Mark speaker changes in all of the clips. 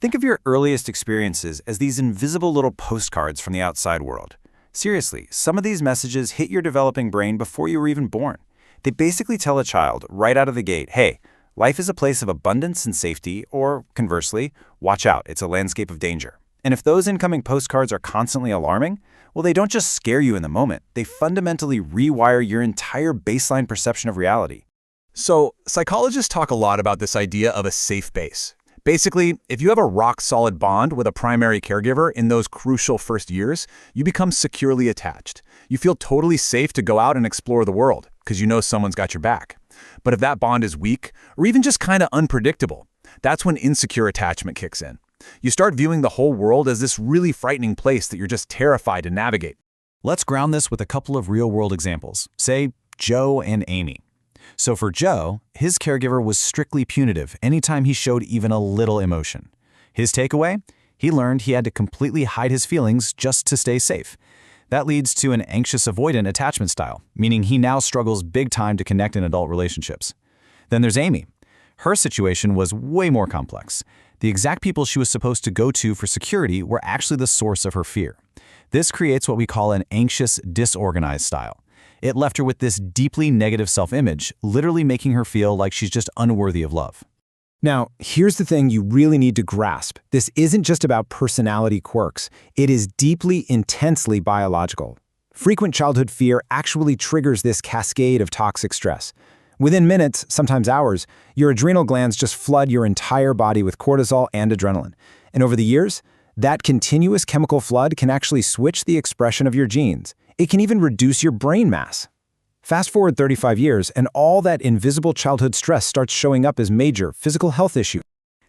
Speaker 1: Think of your earliest experiences as these invisible little postcards from the outside world. Seriously, some of these messages hit your developing brain before you were even born. They basically tell a child right out of the gate, hey, life is a place of abundance and safety, or conversely, watch out, it's a landscape of danger. And if those incoming postcards are constantly alarming, well, they don't just scare you in the moment, they fundamentally rewire your entire baseline perception of reality.
Speaker 2: So, psychologists talk a lot about this idea of a safe base. Basically, if you have a rock-solid bond with a primary caregiver in those crucial first years, you become securely attached. You feel totally safe to go out and explore the world, because you know someone's got your back. But if that bond is weak, or even just kind of unpredictable, that's when insecure attachment kicks in. You start viewing the whole world as this really frightening place that you're just terrified to navigate.
Speaker 1: Let's ground this with a couple of real-world examples. Say, Joe and Amy. So for Joe, his caregiver was strictly punitive anytime he showed even a little emotion. His takeaway? He learned he had to completely hide his feelings just to stay safe. That leads to an anxious avoidant attachment style, meaning he now struggles big time to connect in adult relationships. Then there's Amy. Her situation was way more complex. The exact people she was supposed to go to for security were actually the source of her fear. This creates what we call an anxious, disorganized style. It left her with this deeply negative self-image, literally making her feel like she's just unworthy of love.
Speaker 3: Now, here's the thing you really need to grasp. This isn't just about personality quirks. It is deeply, intensely biological. Frequent childhood fear actually triggers this cascade of toxic stress. Within minutes, sometimes hours, your adrenal glands just flood your entire body with cortisol and adrenaline. And over the years, that continuous chemical flood can actually switch the expression of your genes. It can even reduce your brain mass. Fast forward 35 years, and all that invisible childhood stress starts showing up as major physical health issues.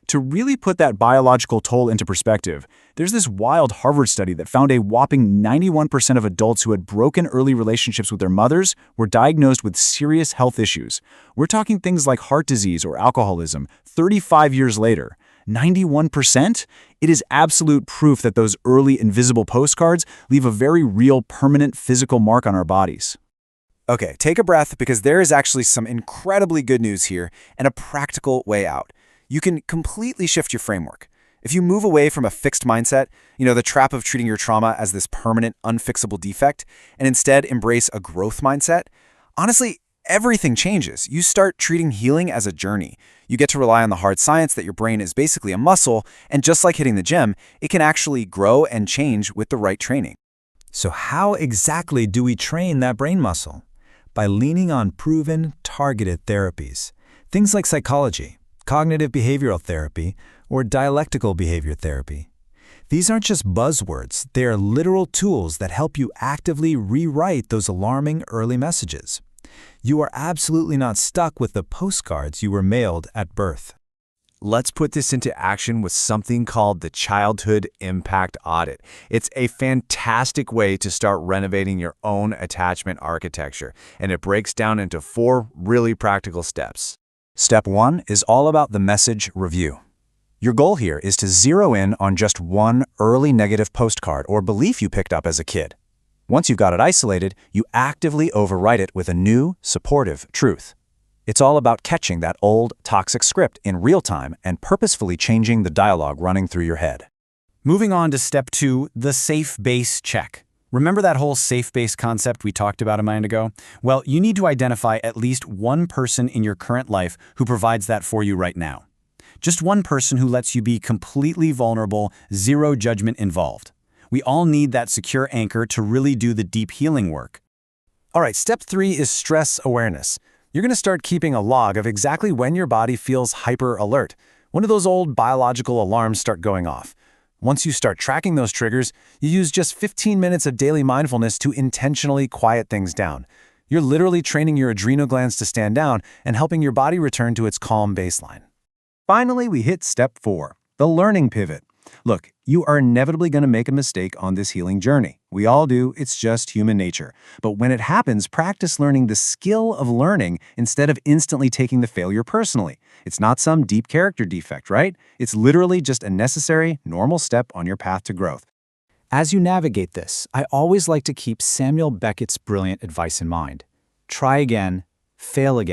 Speaker 4: To really put that biological toll into perspective, there's this wild Harvard study that found a whopping 91% of adults who had broken early relationships with their mothers were diagnosed with serious health issues. We're talking things like heart disease or alcoholism 35 years later. 91%? It is absolute proof that those early invisible postcards leave a very real, permanent physical mark on our bodies.
Speaker 1: Okay, take a breath because there is actually some incredibly good news here and a practical way out. You can completely shift your framework. If you move away from a fixed mindset, the trap of treating your trauma as this permanent, unfixable defect, and instead embrace a growth mindset, honestly, everything changes. You start treating healing as a journey. You get to rely on the hard science that your brain is basically a muscle, and just like hitting the gym, it can actually grow and change with the right training.
Speaker 5: So how exactly do we train that brain muscle? By leaning on proven, targeted therapies. Things like psychology, cognitive behavioral therapy, or dialectical behavior therapy. These aren't just buzzwords, they are literal tools that help you actively rewrite those alarming early messages. You are absolutely not stuck with the postcards you were mailed at birth.
Speaker 2: Let's put this into action with something called the Childhood Impact Audit. It's a fantastic way to start renovating your own attachment architecture, and it breaks down into 4 really practical steps.
Speaker 1: Step 1 is all about the message review. Your goal here is to zero in on just one early negative postcard or belief you picked up as a kid. Once you've got it isolated, you actively overwrite it with a new, supportive truth. It's all about catching that old, toxic script in real time and purposefully changing the dialogue running through your head.
Speaker 4: Moving on to step 2, the safe base check. Remember that whole safe base concept we talked about a moment ago? Well, you need to identify at least one person in your current life who provides that for you right now. Just one person who lets you be completely vulnerable, zero judgment involved. We all need that secure anchor to really do the deep healing work.
Speaker 3: All right, step 3 is stress awareness. You're going to start keeping a log of exactly when your body feels hyper alert. One of those old biological alarms start going off. Once you start tracking those triggers, you use just 15 minutes of daily mindfulness to intentionally quiet things down. You're literally training your adrenal glands to stand down and helping your body return to its calm baseline. Finally, we hit step 4, the learning pivot. Look, you are inevitably going to make a mistake on this healing journey. We all do, it's just human nature. But when it happens, practice learning the skill of learning instead of instantly taking the failure personally. It's not some deep character defect, right? It's literally just a necessary, normal step on your path to growth. As you navigate this, I always like to keep Samuel Beckett's brilliant advice in mind. Try again, fail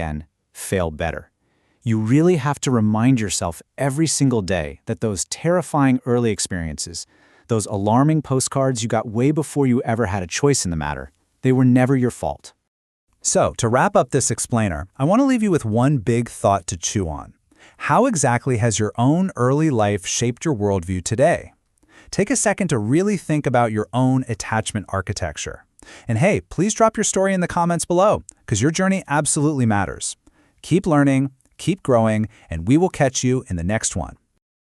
Speaker 3: better.
Speaker 1: You really have to remind yourself every single day that those terrifying early experiences, those alarming postcards you got way before you ever had a choice in the matter, they were never your fault.
Speaker 5: So, to wrap up this explainer, I want to leave you with one big thought to chew on. How exactly has your own early life shaped your worldview today? Take a second to really think about your own attachment architecture. And hey, please drop your story in the comments below, because your journey absolutely matters. Keep learning, keep growing, and we will catch you in the next one.